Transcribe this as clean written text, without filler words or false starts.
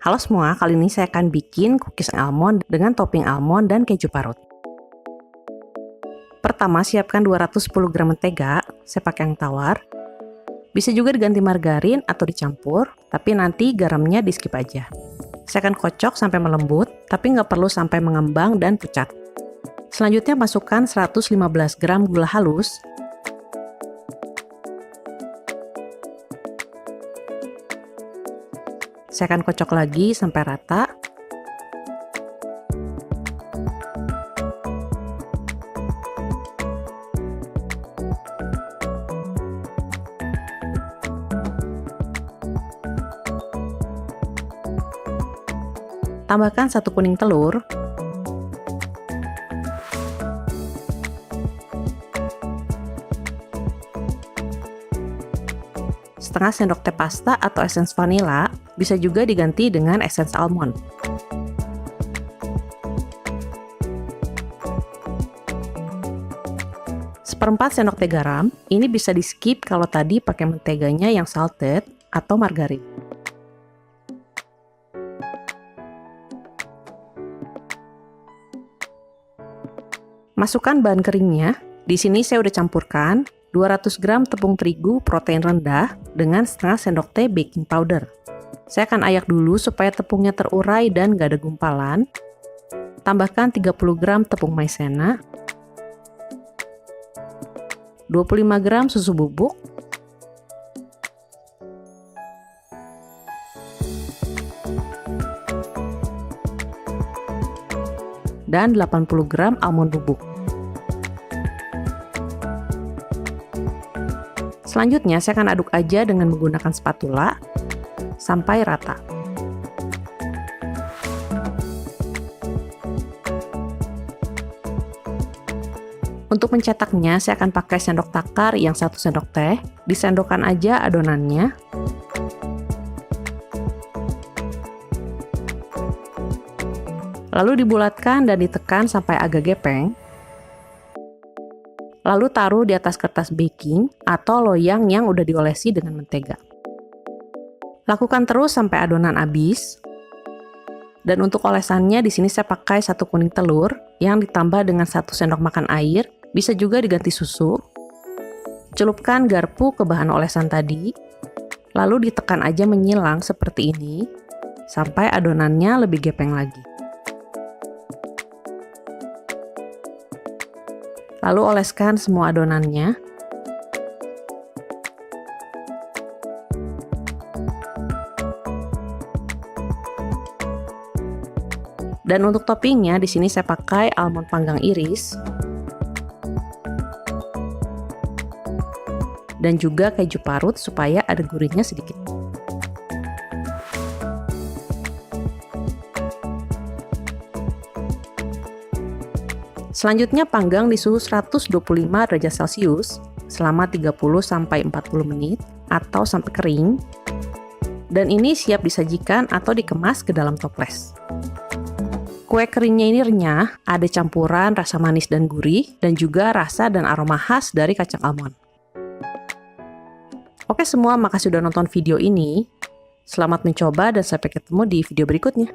Halo semua, kali ini saya akan bikin cookies almond dengan topping almond dan keju parut. Pertama, siapkan 210 gram mentega, saya pakai yang tawar. Bisa juga diganti margarin atau dicampur, tapi nanti garamnya di skip aja. Saya akan kocok sampai melembut, tapi nggak perlu sampai mengembang dan pucat. Selanjutnya masukkan 115 gram gula halus, saya akan kocok lagi sampai rata. Tambahkan 1 kuning telur, setengah sendok teh pasta atau esens vanila, bisa juga diganti dengan esens almond. Seperempat sendok teh garam, ini bisa di skip kalau tadi pakai menteganya yang salted atau margarin. Masukkan bahan keringnya. Di sini saya udah campurkan 200 gram tepung terigu protein rendah dengan setengah sendok teh baking powder. Saya akan ayak dulu supaya tepungnya terurai dan gak ada gumpalan. Tambahkan 30 gram tepung maizena, 25 gram susu bubuk, dan 80 gram almond bubuk. Selanjutnya saya akan aduk aja dengan menggunakan spatula sampai rata. Untuk mencetaknya saya akan pakai sendok takar yang 1 sendok teh, disendokkan aja adonannya. Lalu dibulatkan dan ditekan sampai agak gepeng. Lalu taruh di atas kertas baking atau loyang yang udah diolesi dengan mentega. Lakukan terus sampai adonan habis. Dan untuk olesannya di sini saya pakai 1 kuning telur yang ditambah dengan 1 sendok makan air, bisa juga diganti susu. Celupkan garpu ke bahan olesan tadi, lalu ditekan aja menyilang seperti ini sampai adonannya lebih gepeng lagi. Lalu oleskan semua adonannya. Dan untuk toppingnya di sini saya pakai almond panggang iris dan juga keju parut supaya ada gurihnya sedikit. Selanjutnya panggang di suhu 125 derajat Celcius selama 30-40 menit atau sampai kering. Dan ini siap disajikan atau dikemas ke dalam toples. Kue keringnya ini renyah, ada campuran rasa manis dan gurih, dan juga rasa dan aroma khas dari kacang almond. Oke semua, makasih sudah nonton video ini. Selamat mencoba dan sampai ketemu di video berikutnya.